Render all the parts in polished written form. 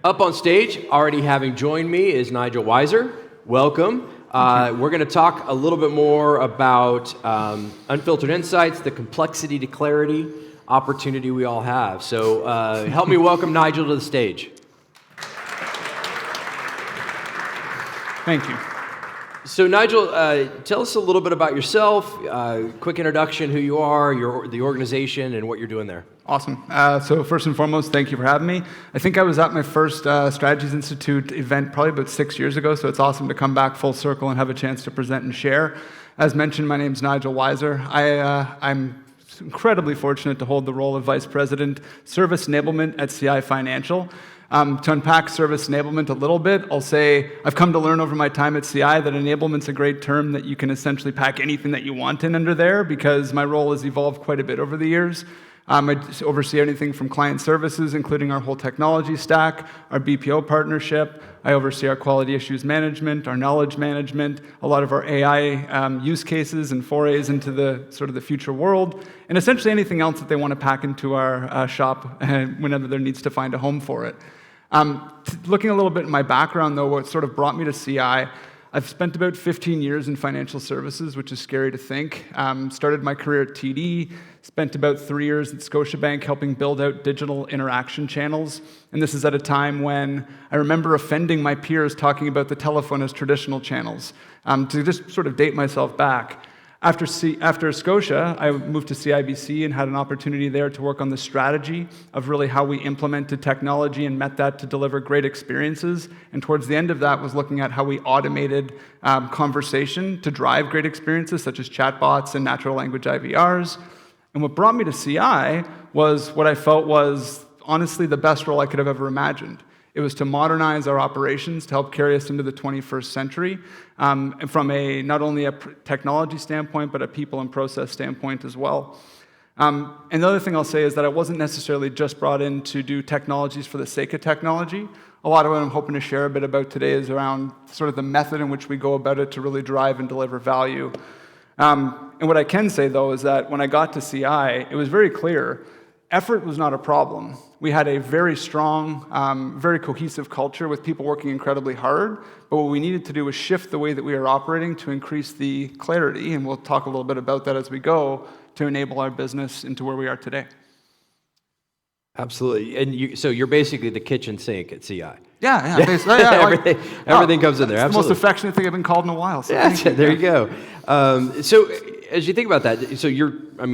Up on stage, already having joined me, is Nigel Weiser. Welcome. We're going to talk a little bit more about unfiltered insights, the complexity to clarity opportunity we all have. So help me welcome Nigel to the stage. Thank you. So Nigel, tell us a little bit about yourself, quick introduction, who you are, the organization, and what you're doing there. Awesome. So first and foremost, thank you for having me. I think I was at my first Strategies Institute event probably about 6 years ago, so it's awesome to come back full circle and have a chance to present and share. As mentioned, my name's Nigel Weiser. I'm incredibly fortunate to hold the role of Vice President, Service Enablement at CI Financial. To unpack service enablement a little bit, I'll say I've come to learn over my time at CI that enablement's a great term that you can essentially pack anything that you want in under there, because my role has evolved quite a bit over the years. I oversee anything from client services, including our whole technology stack, our BPO partnership. I oversee our quality issues management, our knowledge management, a lot of our AI use cases and forays into the sort of the future world, and essentially anything else that they want to pack into our shop whenever there needs to find a home for it. Looking a little bit at my background, though, what sort of brought me to CI, I've spent about 15 years in financial services, which is scary to think. Started my career at TD, spent about 3 years at Scotiabank helping build out digital interaction channels. And this is at a time when I remember offending my peers talking about the telephone as traditional channels. To just sort of date myself back, after Scotia, I moved to CIBC and had an opportunity there to work on the strategy of really how we implemented technology and met that to deliver great experiences. And towards the end of that was looking at how we automated conversation to drive great experiences, such as chatbots and natural language IVRs. And what brought me to CI was what I felt was honestly the best role I could have ever imagined. It was to modernize our operations to help carry us into the 21st century from not only a technology standpoint, but a people and process standpoint as well. And the other thing I'll say is that I wasn't necessarily just brought in to do technologies for the sake of technology. A lot of what I'm hoping to share a bit about today is around sort of the method in which we go about it to really drive and deliver value. And what I can say, though, is that when I got to CI, it was very clear effort was not a problem. We had a very strong, very cohesive culture with people working incredibly hard, but what we needed to do was shift the way that we are operating to increase the clarity, and we'll talk a little bit about that as we go, to enable our business into where we are today. Absolutely. And so you're basically the kitchen sink at CI. Yeah, basically. Yeah, everything comes in there. It's the most affectionate thing I've been called in a while. So yeah, there you go. So as you think about that, so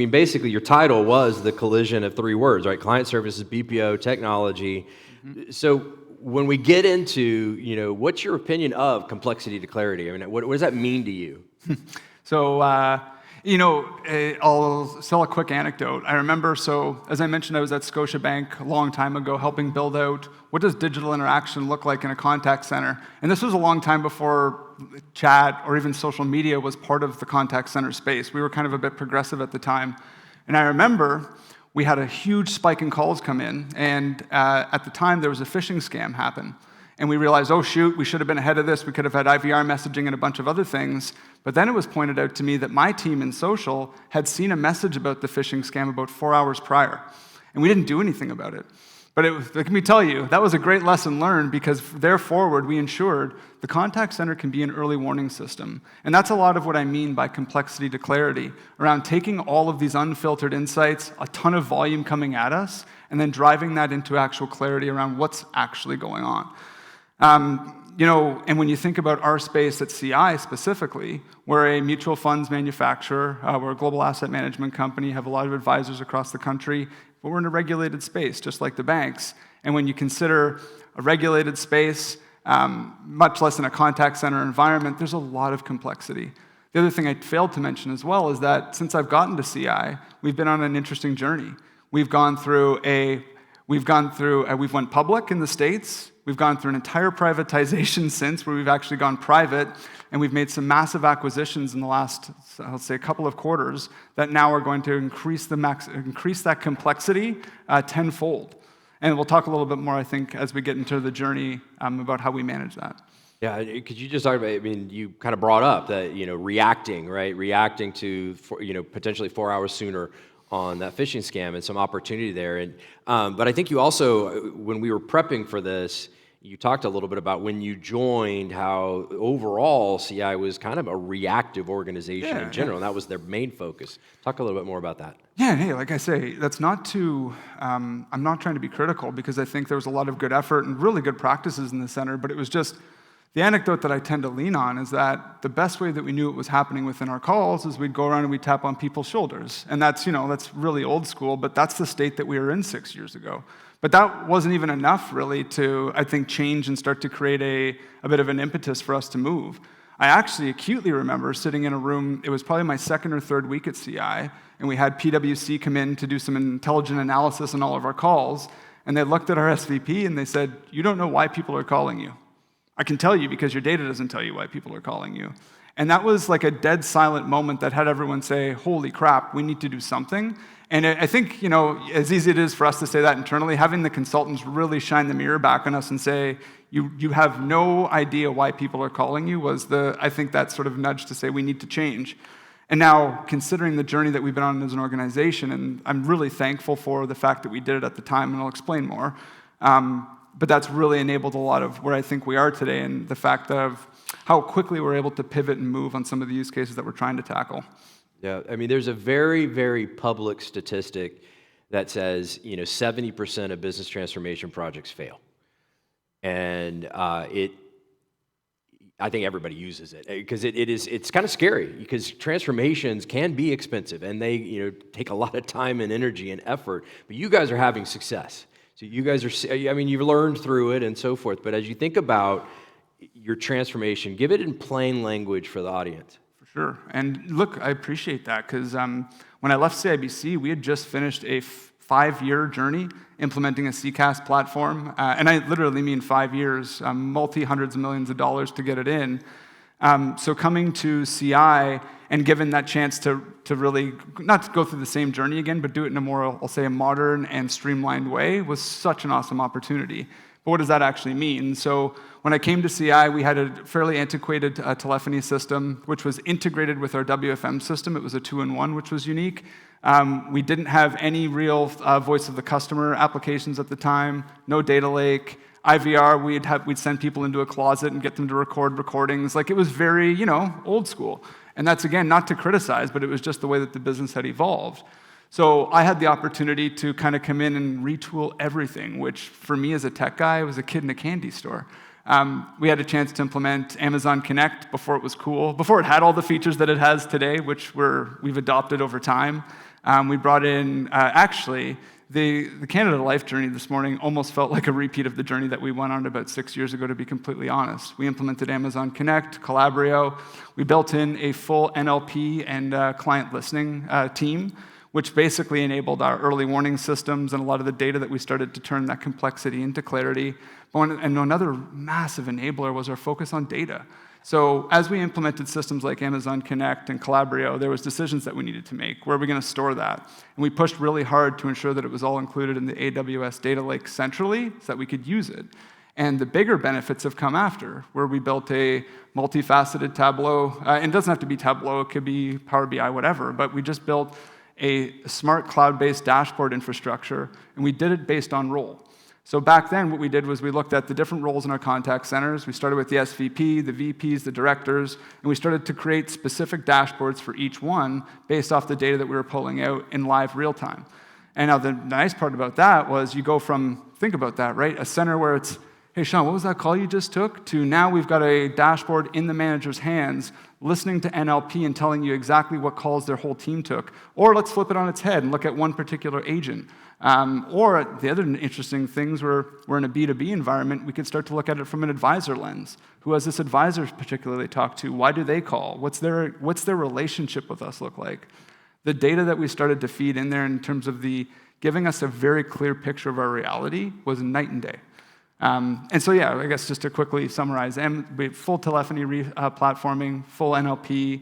basically your title was the collision of three words, right? Client services, BPO, technology. Mm-hmm. So when we get into, what's your opinion of complexity to clarity? I mean, what does that mean to you? So, I'll tell a quick anecdote. I remember, as I mentioned, I was at Scotiabank a long time ago helping build out what does digital interaction look like in a contact center. And this was a long time before chat or even social media was part of the contact center space. We were kind of a bit progressive at the time. And I remember we had a huge spike in calls come in, and at the time there was a phishing scam happen. And we realized, oh shoot, we should have been ahead of this. We could have had IVR messaging and a bunch of other things. But then it was pointed out to me that my team in social had seen a message about the phishing scam about 4 hours prior. And we didn't do anything about it. But let me tell you, that was a great lesson learned, because there forward we ensured the contact center can be an early warning system. And that's a lot of what I mean by complexity to clarity, around taking all of these unfiltered insights, a ton of volume coming at us, and then driving that into actual clarity around what's actually going on. And when you think about our space at CI specifically, we're a mutual funds manufacturer, we're a global asset management company, have a lot of advisors across the country, but we're in a regulated space, just like the banks. And when you consider a regulated space, much less in a contact center environment, there's a lot of complexity. The other thing I failed to mention as well is that since I've gotten to CI, we've been on an interesting journey. We've went public in the States. We've gone through an entire privatization since, where we've actually gone private, and we've made some massive acquisitions in the last, I'll say, a couple of quarters that now are going to increase that complexity tenfold. And we'll talk a little bit more, I think, as we get into the journey about how we manage that. Yeah, could you just talk about, you kind of brought up that, reacting, right? Reacting to, potentially 4 hours sooner on that phishing scam and some opportunity there. And but I think you also, when we were prepping for this, you talked a little bit about when you joined how overall CI was kind of a reactive organization in general, and that was their main focus. Talk a little bit more about that. Yeah, and hey, like I say, that's not to, I'm not trying to be critical because I think there was a lot of good effort and really good practices in the center, but it was just, the anecdote that I tend to lean on is that the best way that we knew it was happening within our calls is we'd go around and we'd tap on people's shoulders. And that's, that's really old school, but that's the state that we were in 6 years ago. But that wasn't even enough, really, to, I think, change and start to create a bit of an impetus for us to move. I actually acutely remember sitting in a room, it was probably my second or third week at CI, and we had PwC come in to do some intelligent analysis on all of our calls, and they looked at our SVP and they said, "You don't know why people are calling you. I can tell you because your data doesn't tell you why people are calling you." And that was like a dead silent moment that had everyone say, "Holy crap, we need to do something." And I think, as easy it is for us to say that internally, having the consultants really shine the mirror back on us and say, you have no idea why people are calling you was I think that sort of nudge to say we need to change. And now, considering the journey that we've been on as an organization, and I'm really thankful for the fact that we did it at the time, and I'll explain more, but that's really enabled a lot of where I think we are today and the fact of how quickly we're able to pivot and move on some of the use cases that we're trying to tackle. Yeah, I mean, there's a very, very public statistic that says, 70% of business transformation projects fail. And I think everybody uses it because it's kind of scary because transformations can be expensive and they, take a lot of time and energy and effort, but you guys are having success. So you guys are, you've learned through it and so forth, but as you think about your transformation, give it in plain language for the audience. For sure. And look, I appreciate that because when I left CIBC, we had just finished a 5-year journey implementing a CCaaS platform. And I literally mean 5 years, multi-hundreds of millions of dollars to get it in. So coming to CI and given that chance to really, not to go through the same journey again, but do it in a more, I'll say, a modern and streamlined way was such an awesome opportunity. But what does that actually mean? So when I came to CI, we had a fairly antiquated telephony system, which was integrated with our WFM system. It was a 2-in-1, which was unique. We didn't have any real voice of the customer applications at the time, no data lake. IVR, we'd send people into a closet and get them to record recordings. Like, it was very, old school. And that's, again, not to criticize, but it was just the way that the business had evolved. So I had the opportunity to kind of come in and retool everything, which for me as a tech guy was a kid in a candy store. We had a chance to implement Amazon Connect before it was cool, before it had all the features that it has today, which we've adopted over time. We brought in, actually, the Canada Life journey this morning almost felt like a repeat of the journey that we went on about 6 years ago, to be completely honest. We implemented Amazon Connect, Calabrio. We built in a full NLP and client listening team, which basically enabled our early warning systems and a lot of the data that we started to turn that complexity into clarity. And another massive enabler was our focus on data. So as we implemented systems like Amazon Connect and Calabrio, there was decisions that we needed to make. Where are we going to store that? And we pushed really hard to ensure that it was all included in the AWS data lake centrally so that we could use it. And the bigger benefits have come after, where we built a multifaceted Tableau. And it doesn't have to be Tableau, it could be Power BI, whatever, but we just built a smart cloud-based dashboard infrastructure, and we did it based on role. So back then, what we did was we looked at the different roles in our contact centers. We started with the SVP, the VPs, the directors, and we started to create specific dashboards for each one based off the data that we were pulling out in live real time. And now the nice part about that was you go from, think about that, right? A center where it's, "Hey, Sean, what was that call you just took?" to now we've got a dashboard in the manager's hands listening to NLP and telling you exactly what calls their whole team took. Or let's flip it on its head and look at one particular agent. Or the other interesting things were we're in a B2B environment, we could start to look at it from an advisor lens. Who has this advisor particularly talked to? Why do they call? What's their relationship with us look like? The data that we started to feed in there in terms of giving us a very clear picture of our reality was night and day. And so, yeah, I guess just to quickly summarize, we had full telephony platforming, full NLP.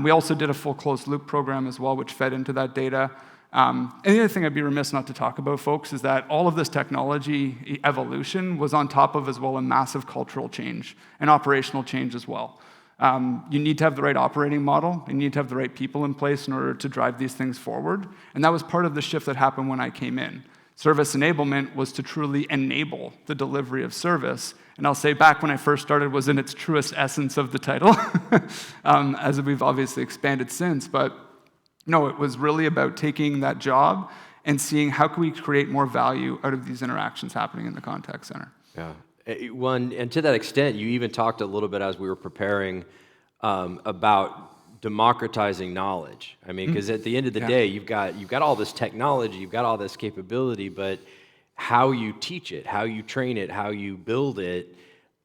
We also did a full closed loop program as well, which fed into that data. And the other thing I'd be remiss not to talk about, folks, is that all of this technology evolution was on top of as well a massive cultural change and operational change as well. You need to have the right operating model, and you need to have the right people in place in order to drive these things forward. And that was part of the shift that happened when I came in. Service enablement was to truly enable the delivery of service. And I'll say back when I first started was in its truest essence of the title, as we've obviously expanded since. But no, it was really about taking that job and seeing how can we create more value out of these interactions happening in the contact center. Yeah. And to that extent, you even talked a little bit as we were preparing about democratizing knowledge. I mean, because at the end of the day, you've got all this technology, you've got all this capability, but how you teach it, how you train it, how you build it,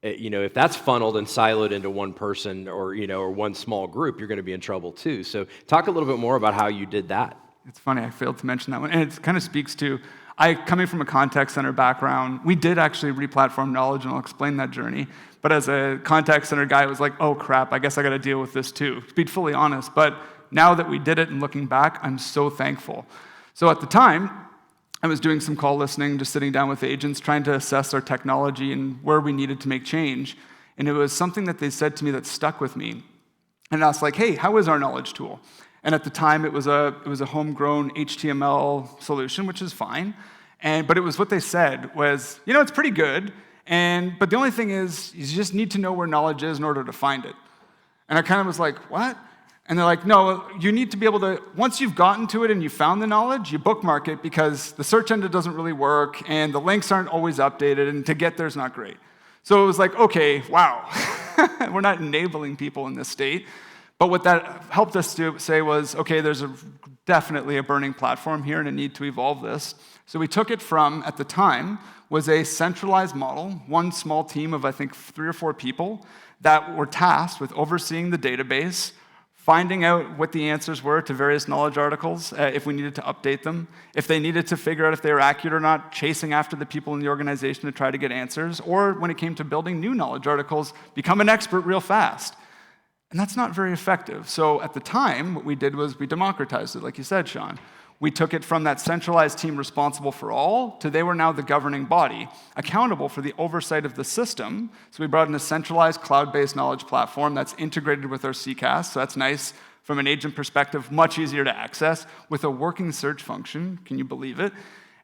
if that's funneled and siloed into one person or one small group, you're going to be in trouble too. So talk a little bit more about how you did that. It's funny, I failed to mention that one. And it kind of speaks to, coming from a contact center background, we did actually re-platform knowledge, and I'll explain that journey. But as a contact center guy, it was like, oh crap, I guess I got to deal with this too, to be fully honest. But now that we did it and looking back, I'm so thankful. So at the time, I was doing some call listening, just sitting down with agents, trying to assess our technology and where we needed to make change. And it was something that they said to me that stuck with me. And I was like, hey, how is our knowledge tool? And at the time, it was a homegrown HTML solution, which is fine. But it was what they said was, it's pretty good. But the only thing is, you just need to know where knowledge is in order to find it. And I kind of was like, what? And they're like, no, you need to be able to, once you've gotten to it and you found the knowledge, you bookmark it because the search engine doesn't really work and the links aren't always updated and to get there is not great. So it was like, okay, wow, we're not enabling people in this state. But what that helped us to say was, okay, there's definitely a burning platform here and a need to evolve this. So we took it from, at the time, was a centralized model, one small team of, I think, 3 or 4 people that were tasked with overseeing the database, finding out what the answers were to various knowledge articles, if we needed to update them, if they needed to figure out if they were accurate or not, chasing after the people in the organization to try to get answers, or when it came to building new knowledge articles, become an expert real fast. And that's not very effective. So at the time, what we did was we democratized it, like you said, Sean. We took it from that centralized team responsible for all to they were now the governing body, accountable for the oversight of the system. So we brought in a centralized cloud-based knowledge platform that's integrated with our CCaaS. So that's nice from an agent perspective, much easier to access with a working search function. Can you believe it?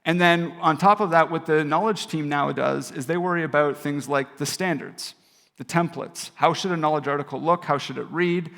And then on top of that, what the knowledge team now does is they worry about things like the standards, the templates. How should a knowledge article look? How should it read?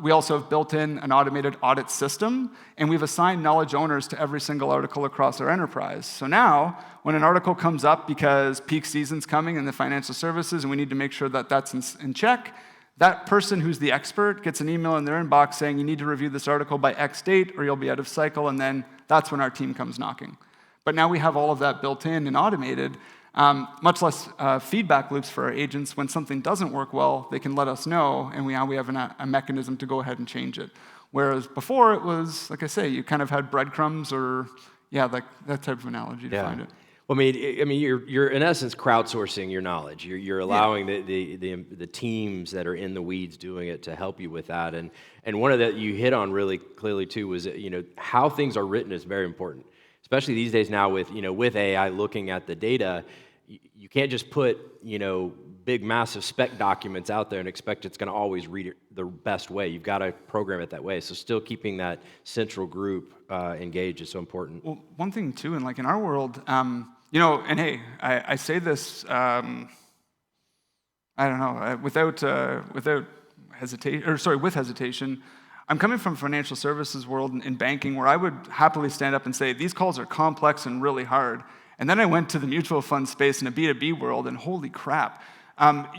We also have built in an automated audit system, and we've assigned knowledge owners to every single article across our enterprise. So now, when an article comes up because peak season's coming in the financial services, and we need to make sure that that's in check, that person who's the expert gets an email in their inbox saying, you need to review this article by X date, or you'll be out of cycle, and then that's when our team comes knocking. But now we have all of that built in and automated, much less feedback loops for our agents. When something doesn't work well, they can let us know, and we have a mechanism to go ahead and change it. Whereas before, it was, like I say, you kind of had breadcrumbs or, like that type of analogy to find it. Well, I mean, you're in essence crowdsourcing your knowledge. You're allowing the teams that are in the weeds doing it to help you with that. And one of that you hit on really clearly too was how things are written is very important. Especially these days now with AI looking at the data, you can't just put big massive spec documents out there and expect it's going to always read it the best way. You've got to program it that way. So still keeping that central group engaged is so important. Well, one thing too, and like in our world, and hey, I say this, I don't know, without hesitation, with hesitation. I'm coming from financial services world and banking where I would happily stand up and say, these calls are complex and really hard. And then I went to the mutual fund space in a B2B world, and holy crap.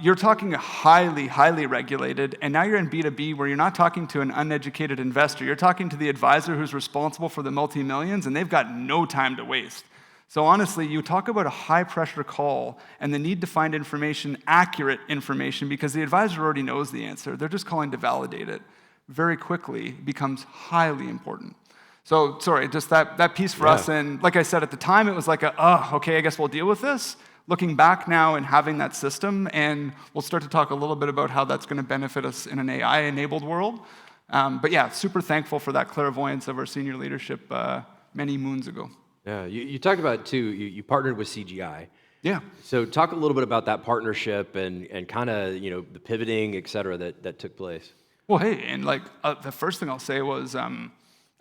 You're talking highly, highly regulated, and now you're in B2B where you're not talking to an uneducated investor. You're talking to the advisor who's responsible for the multi-millions, and they've got no time to waste. So honestly, you talk about a high-pressure call and the need to find information, accurate information, because the advisor already knows the answer. They're just calling to validate it. Very quickly becomes highly important. So, sorry, just that piece for us. And like I said, at the time, it was like, okay, I guess we'll deal with this. Looking back now and having that system, and we'll start to talk a little bit about how that's going to benefit us in an AI-enabled world. But yeah, super thankful for that clairvoyance of our senior leadership many moons ago. Yeah, you talked about, too, you partnered with CGI. Yeah. So talk a little bit about that partnership and kind of, the pivoting, et cetera, that took place. Well, hey, and like the first thing I'll say was,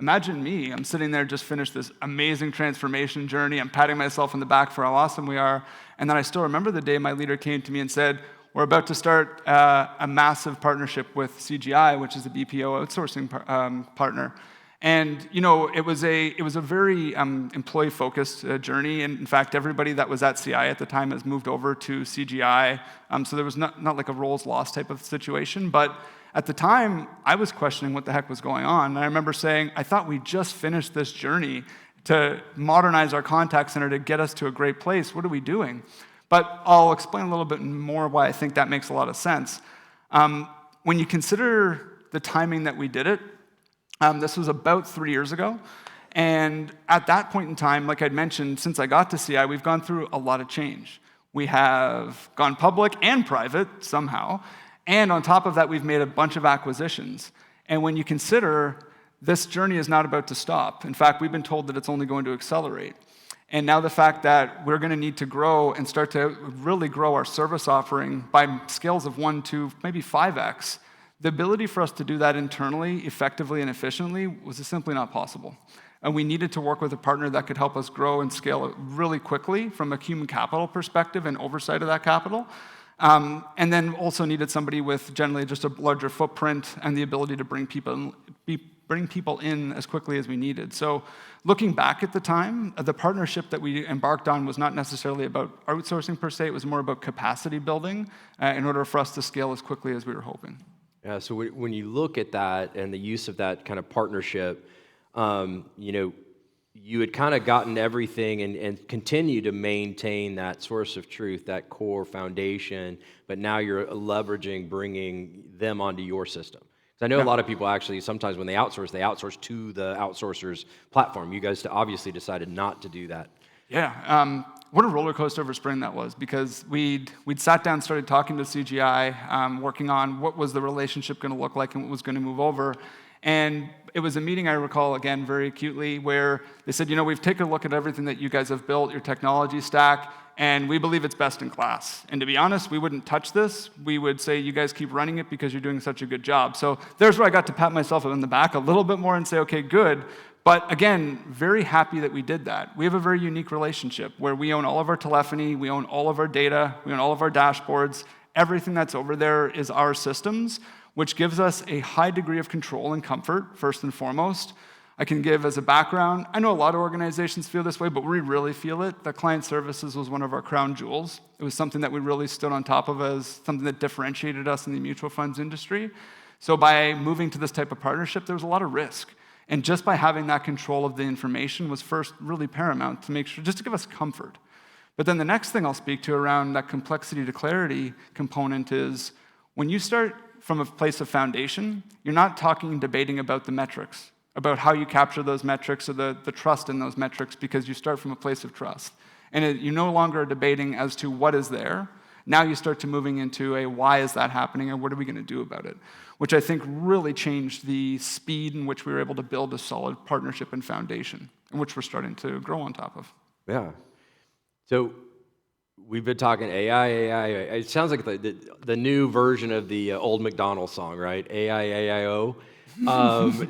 Imagine me, I'm sitting there, just finished this amazing transformation journey. I'm patting myself on the back for how awesome we are. And then I still remember the day my leader came to me and said, we're about to start a massive partnership with CGI, which is a BPO outsourcing partner. And it was a very employee-focused journey. And in fact, everybody that was at CI at the time has moved over to CGI. So there was not like a roles lost type of situation. But at the time, I was questioning what the heck was going on. And I remember saying, I thought we just finished this journey to modernize our contact center to get us to a great place. What are we doing? But I'll explain a little bit more why I think that makes a lot of sense. When you consider the timing that we did it, this was about 3 years ago. And at that point in time, like I'd mentioned, since I got to CI, we've gone through a lot of change. We have gone public and private somehow. And on top of that, we've made a bunch of acquisitions. And when you consider this journey is not about to stop. In fact, we've been told that it's only going to accelerate. And now the fact that we're going to need to grow and start to really grow our service offering by scales of 1 to maybe 5x, the ability for us to do that internally, effectively and efficiently was simply not possible. And we needed to work with a partner that could help us grow and scale it really quickly from a human capital perspective and oversight of that capital. And then also needed somebody with generally just a larger footprint and the ability to bring people in as quickly as we needed. So looking back at the time, the partnership that we embarked on was not necessarily about outsourcing per se, it was more about capacity building in order for us to scale as quickly as we were hoping. Yeah, so when you look at that and the use of that kind of partnership, you had kind of gotten everything and continue to maintain that source of truth, that core foundation, but now you're leveraging, bringing them onto your system. Because I know a lot of people actually, sometimes when they outsource to the outsourcer's platform. You guys obviously decided not to do that. Yeah, what a roller coaster of a spring that was, because we'd sat down, started talking to CGI, working on what was the relationship going to look like and what was going to move over. And it was a meeting I recall, again, very acutely, where they said, we've taken a look at everything that you guys have built, your technology stack, and we believe it's best in class. And to be honest, we wouldn't touch this. We would say, you guys keep running it because you're doing such a good job. So there's where I got to pat myself on the back a little bit more and say, okay, good. But again, very happy that we did that. We have a very unique relationship where we own all of our telephony, we own all of our data, we own all of our dashboards. Everything that's over there is our systems, which gives us a high degree of control and comfort, first and foremost. I can give as a background, I know a lot of organizations feel this way, but we really feel it. The client services was one of our crown jewels. It was something that we really stood on top of as something that differentiated us in the mutual funds industry. So by moving to this type of partnership, there was a lot of risk. And just by having that control of the information was first really paramount to make sure, just to give us comfort. But then the next thing I'll speak to around that complexity to clarity component is when you start from a place of foundation, you're not talking and debating about the metrics, about how you capture those metrics or the trust in those metrics, because you start from a place of trust. And you no longer are debating as to what is there. Now you start to moving into a why is that happening and what are we going to do about it, which I think really changed the speed in which we were able to build a solid partnership and foundation, in which we're starting to grow on top of. Yeah. So we've been talking AI. It sounds like the new version of the old McDonald's song, right? AI, AIO.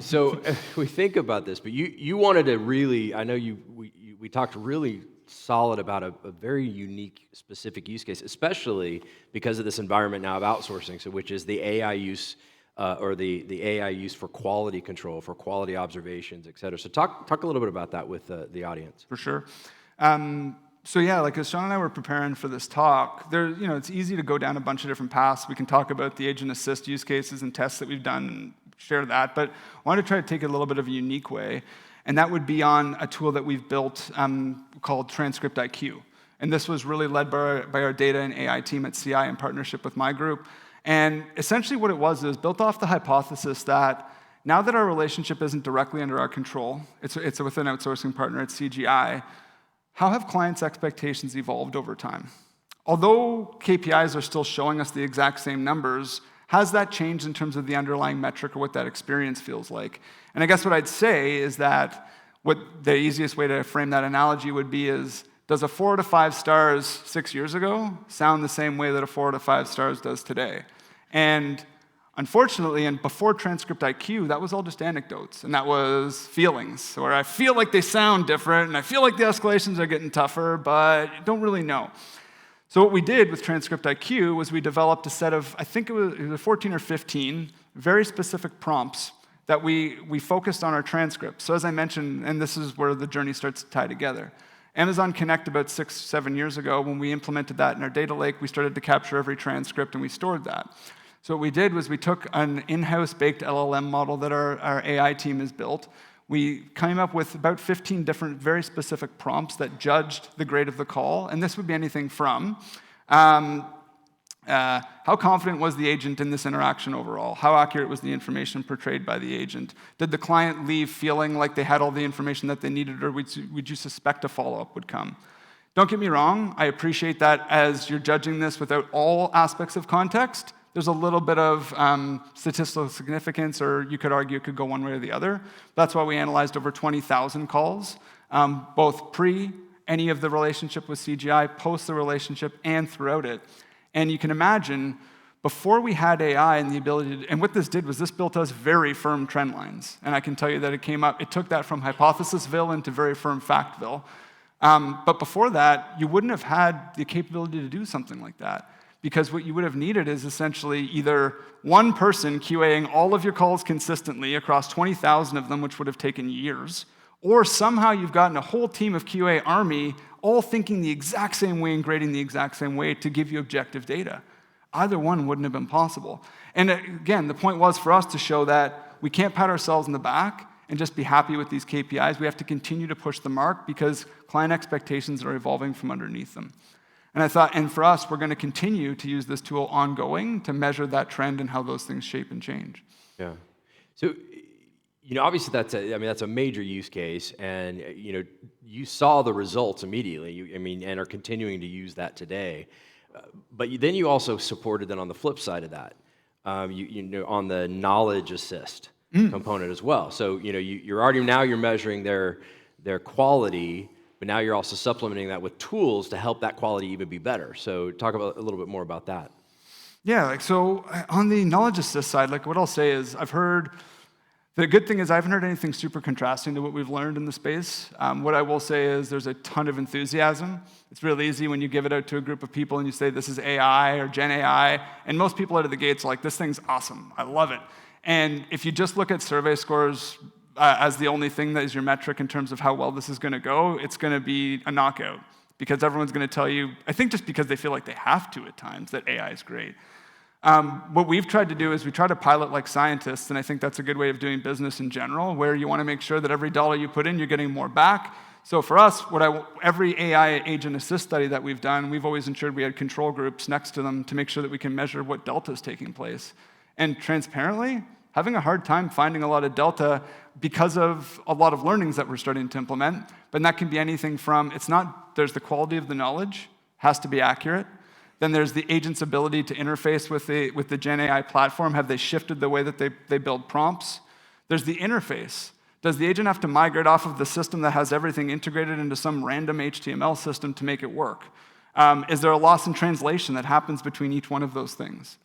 So we think about this, but you wanted to really, I know we talked really solid about a very unique, specific use case, especially because of this environment now of outsourcing, so which is the AI use or the AI use for quality control, for quality observations, et cetera. So talk a little bit about that with the audience. For sure. So yeah, like as Sean and I were preparing for this talk, it's easy to go down a bunch of different paths. We can talk about the agent assist use cases and tests that we've done and share that, but I wanted to try to take it a little bit of a unique way, and that would be on a tool that we've built called Transcript IQ. And this was really led by our data and AI team at CI in partnership with my group. And essentially what it was is built off the hypothesis that now that our relationship isn't directly under our control, it's with an outsourcing partner at CGI, how have clients' expectations evolved over time? Although KPIs are still showing us the exact same numbers, has that changed in terms of the underlying metric or what that experience feels like? And I guess what I'd say is that what the easiest way to frame that analogy would be is, does a 4 to 5 stars 6 years ago sound the same way that a 4 to 5 stars does today? And Unfortunately, and before Transcript IQ, that was all just anecdotes, and that was feelings, where I feel like they sound different, and I feel like the escalations are getting tougher, but I don't really know. So what we did with Transcript IQ was we developed a set of, I think it was 14 or 15, very specific prompts that we focused on our transcripts. So as I mentioned, and this is where the journey starts to tie together, Amazon Connect about 6, 7 years ago, when we implemented that in our data lake, we started to capture every transcript and we stored that. So what we did was we took an in-house baked LLM model that our AI team has built. We came up with about 15 different very specific prompts that judged the grade of the call, and this would be anything from how confident was the agent in this interaction overall? How accurate was the information portrayed by the agent? Did the client leave feeling like they had all the information that they needed, or would you suspect a follow-up would come? Don't get me wrong, I appreciate that as you're judging this without all aspects of context, there's a little bit of statistical significance, or you could argue it could go one way or the other. That's why we analyzed over 20,000 calls, both pre any of the relationship with CGI, post the relationship, and throughout it. And you can imagine, before we had AI and the ability to, and what this did was this built us very firm trend lines. And I can tell you that it took that from Hypothesisville into very firm Factville. But before that, you wouldn't have had the capability to do something like that. Because what you would have needed is essentially either one person QAing all of your calls consistently across 20,000 of them, which would have taken years, or somehow you've gotten a whole team of QA army all thinking the exact same way and grading the exact same way to give you objective data. Either one wouldn't have been possible. And again, the point was for us to show that we can't pat ourselves in the back and just be happy with these KPIs. We have to continue to push the mark because client expectations are evolving from underneath them. And I thought, and for us, we're going to continue to use this tool ongoing to measure that trend and how those things shape and change. Yeah. So, obviously that's a major use case, and you saw the results immediately. And are continuing to use that today. But then you also supported then on the flip side of that, on the knowledge assist component as well. So you're measuring their quality. But now you're also supplementing that with tools to help that quality even be better. So talk a little bit more about that. Yeah, so on the knowledge assist side, what I'll say is the good thing is I haven't heard anything super contrasting to what we've learned in the space. What I will say is there's a ton of enthusiasm. It's really easy when you give it out to a group of people and you say this is AI or Gen AI, and most people out of the gates are like, this thing's awesome, I love it. And if you just look at survey scores, as the only thing that is your metric in terms of how well this is going to go, it's going to be a knockout. Because everyone's going to tell you, I think just because they feel like they have to at times, that AI is great. What we've tried to do is we try to pilot like scientists, and I think that's a good way of doing business in general, where you want to make sure that every dollar you put in, you're getting more back. So for us, every AI agent assist study that we've done, we've always ensured we had control groups next to them to make sure that we can measure what delta is taking place. And transparently, having a hard time finding a lot of delta because of a lot of learnings that we're starting to implement. But that can be anything from, there's the quality of the knowledge, has to be accurate. Then there's the agent's ability to interface with the Gen AI platform. Have they shifted the way that they build prompts? There's the interface. Does the agent have to migrate off of the system that has everything integrated into some random HTML system to make it work? Is there a loss in translation that happens between each one of those things?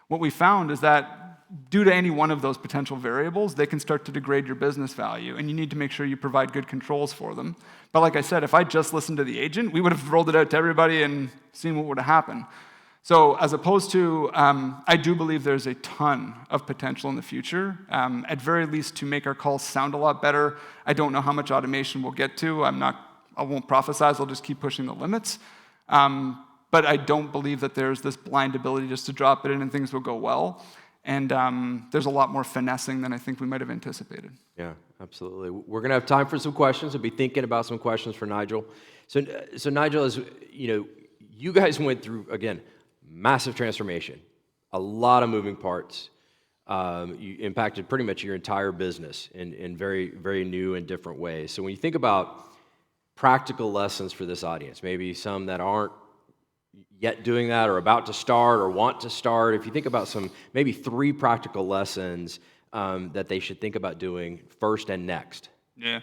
What we found is that due to any one of those potential variables, they can start to degrade your business value, and you need to make sure you provide good controls for them. But like I said, if I just listened to the agent, we would have rolled it out to everybody and seen what would have happened. So as opposed to, I do believe there's a ton of potential in the future, at very least to make our calls sound a lot better. I don't know how much automation we'll get to. I won't prophesize, I'll just keep pushing the limits. But I don't believe that there's this blind ability just to drop it in and things will go well. And there's a lot more finessing than I think we might have anticipated. Yeah, absolutely. We're going to have time for some questions. I'll be thinking about some questions for Nigel. So Nigel, as you guys went through, again, massive transformation, a lot of moving parts. You impacted pretty much your entire business in very, very new and different ways. So when you think about practical lessons for this audience, maybe some that aren't yet doing that or about to start or want to start, if you think about maybe 3 practical lessons that they should think about doing first and next. Yeah.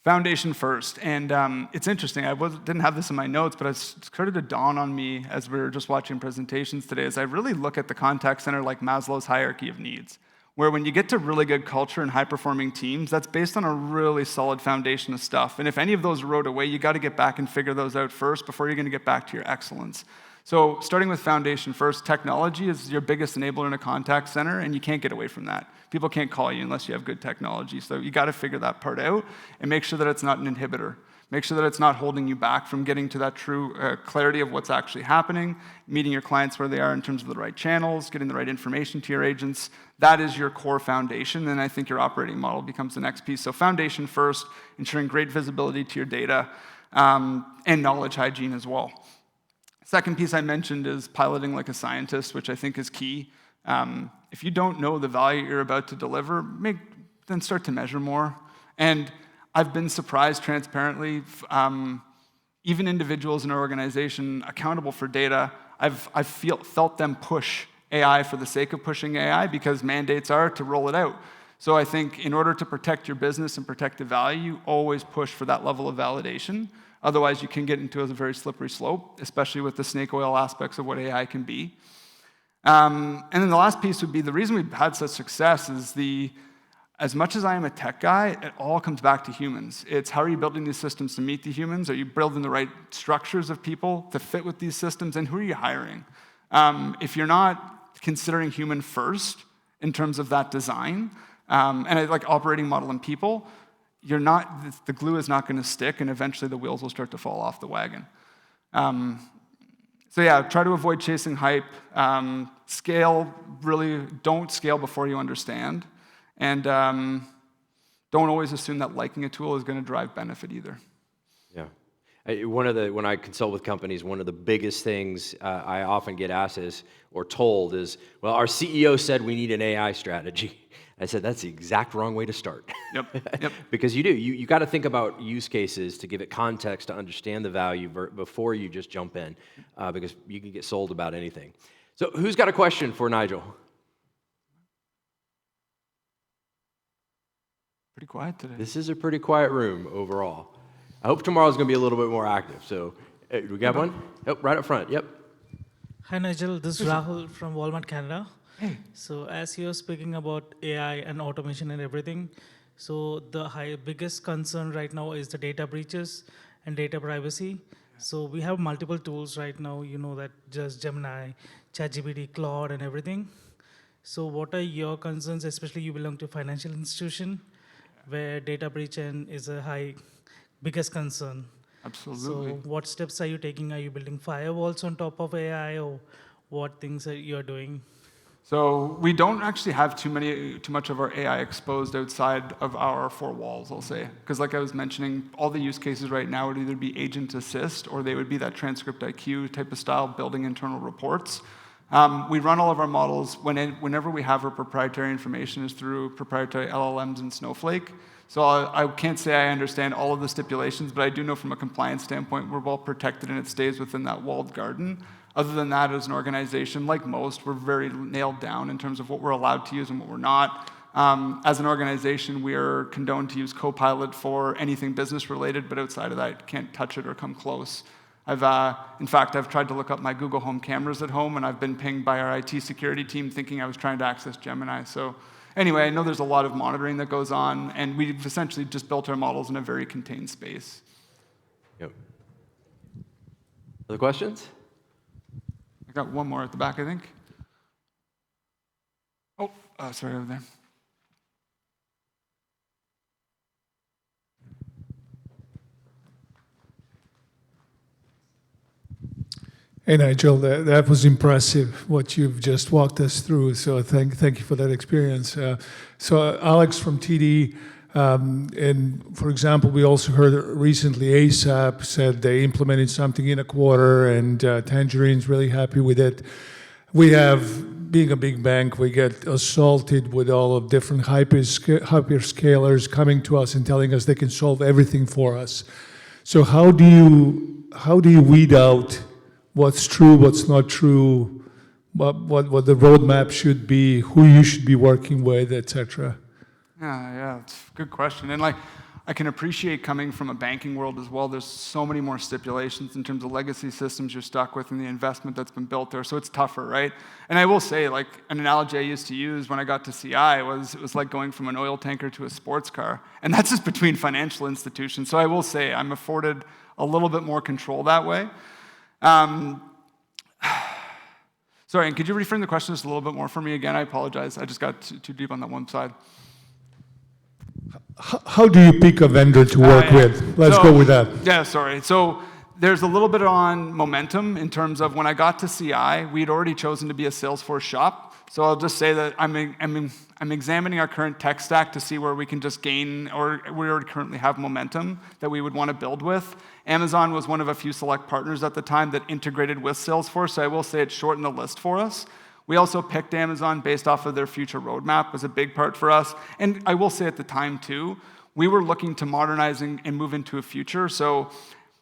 Foundation first, and it's interesting. Didn't have this in my notes, but it started to dawn on me as we were just watching presentations today. As I really look at the contact center like Maslow's hierarchy of needs, where when you get to really good culture and high-performing teams, that's based on a really solid foundation of stuff. And if any of those erode away, you got to get back and figure those out first before you're going to get back to your excellence. So starting with foundation first, technology is your biggest enabler in a contact center, and you can't get away from that. People can't call you unless you have good technology. So you got to figure that part out and make sure that it's not an inhibitor. Make sure that it's not holding you back from getting to that true clarity of what's actually happening, meeting your clients where they are in terms of the right channels, getting the right information to your agents. That is your core foundation, and I think your operating model becomes the next piece. So foundation first, ensuring great visibility to your data, and knowledge hygiene as well. Second piece I mentioned is piloting like a scientist, which I think is key. If you don't know the value you're about to deliver, then start to measure more. And I've been surprised transparently, even individuals in our organization accountable for data, I've felt them push AI for the sake of pushing AI because mandates are to roll it out. So I think in order to protect your business and protect the value, always push for that level of validation. Otherwise, you can get into a very slippery slope, especially with the snake oil aspects of what AI can be. And then the last piece would be the reason we've had such success is as much as I am a tech guy, it all comes back to humans. It's how are you building these systems to meet the humans? Are you building the right structures of people to fit with these systems? And who are you hiring? If you're not considering human first in terms of that design, and I like operating model and people, the glue is not going to stick, and eventually the wheels will start to fall off the wagon. So yeah, try to avoid chasing hype. Scale, really don't scale before you understand. And don't always assume that liking a tool is going to drive benefit either. Yeah. When I consult with companies, one of the biggest things I often get asked or told is, well, our CEO said we need an AI strategy. I said, that's the exact wrong way to start. Yep. Because you got to think about use cases to give it context to understand the value before you just jump in, because you can get sold about anything. So who's got a question for Nigel? Pretty quiet today. This is a pretty quiet room overall. I hope tomorrow's going to be a little bit more active. So we got one? Oh, right up front. Yep. Hi, Nigel. This is Rahul from Walmart Canada. Hey. So as you're speaking about AI and automation and everything, so the biggest concern right now is the data breaches and data privacy. So we have multiple tools right now, that just Gemini, ChatGPT, Claude, and everything. So what are your concerns, especially you belong to a financial institution where data breach is a biggest concern? Absolutely. So what steps are you taking? Are you building firewalls on top of AI, or what things are you doing? So we don't actually have too much of our AI exposed outside of our four walls, I'll say. Because like I was mentioning, all the use cases right now would either be agent assist or they would be that transcript IQ type of style, building internal reports. We run all of our models whenever we have our proprietary information is through proprietary LLMs and Snowflake. So I can't say I understand all of the stipulations, but I do know from a compliance standpoint, we're well protected and it stays within that walled garden. Other than that, as an organization, like most, we're very nailed down in terms of what we're allowed to use and what we're not. As an organization, we are condoned to use Copilot for anything business related, but outside of that, can't touch it or come close. In fact, I've tried to look up my Google Home cameras at home, and I've been pinged by our IT security team thinking I was trying to access Gemini. So anyway, I know there's a lot of monitoring that goes on, and we've essentially just built our models in a very contained space. Yep. Other questions? I got one more at the back, I think. Oh, sorry, over there. Hey, Nigel, that was impressive, what you've just walked us through, so thank you for that experience. So Alex from TD, and for example, we also heard recently ASAP said they implemented something in a quarter, and Tangerine's really happy with it. We have, being a big bank, we get assaulted with all of different hyperscalers coming to us and telling us they can solve everything for us. So how do you weed out what's true, what's not true, what the roadmap should be, who you should be working with, etc.? Yeah, it's a good question. And I can appreciate coming from a banking world as well. There's so many more stipulations in terms of legacy systems you're stuck with and the investment that's been built there, so it's tougher, right? And I will say, like, an analogy I used to use when I got to CI was it was like going from an oil tanker to a sports car, and that's just between financial institutions. So I will say I'm afforded a little bit more control that way. Sorry, and could you reframe the question just a little bit more for me again? I apologize. I just got too deep on that one side. How do you pick a vendor to work with? Let's go with that. Yeah, sorry. So there's a little bit on momentum in terms of when I got to CI, we'd already chosen to be a Salesforce shop. So I'll just say that I'm examining our current tech stack to see where we can just gain, or we already currently have momentum that we would want to build with. Amazon was one of a few select partners at the time that integrated with Salesforce, so I will say it shortened the list for us. We also picked Amazon based off of their future roadmap, was a big part for us. And I will say at the time too, we were looking to modernize and move into a future. So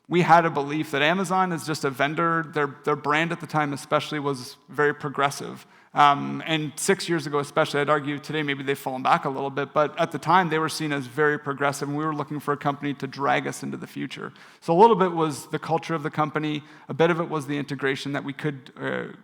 we had a belief that Amazon is just a vendor. Their brand at the time especially was very progressive. And 6 years ago especially, I'd argue today maybe they've fallen back a little bit, but at the time they were seen as very progressive, and we were looking for a company to drag us into the future. So a little bit was the culture of the company, a bit of it was the integration that we could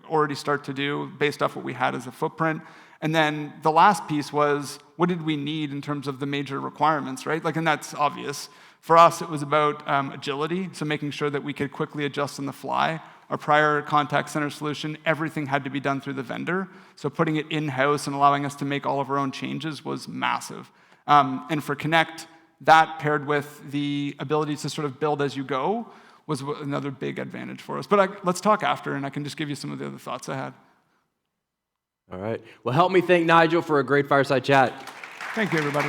already start to do based off what we had as a footprint. And then the last piece was, what did we need in terms of the major requirements, right? Like, and that's obvious. For us, it was about agility, so making sure that we could quickly adjust on the fly. Our prior contact center solution, everything had to be done through the vendor. So putting it in-house and allowing us to make all of our own changes was massive. And for Connect, that paired with the ability to sort of build as you go was another big advantage for us. But let's talk after, and I can just give you some of the other thoughts I had. All right. Well, help me thank Nigel for a great fireside chat. Thank you, everybody.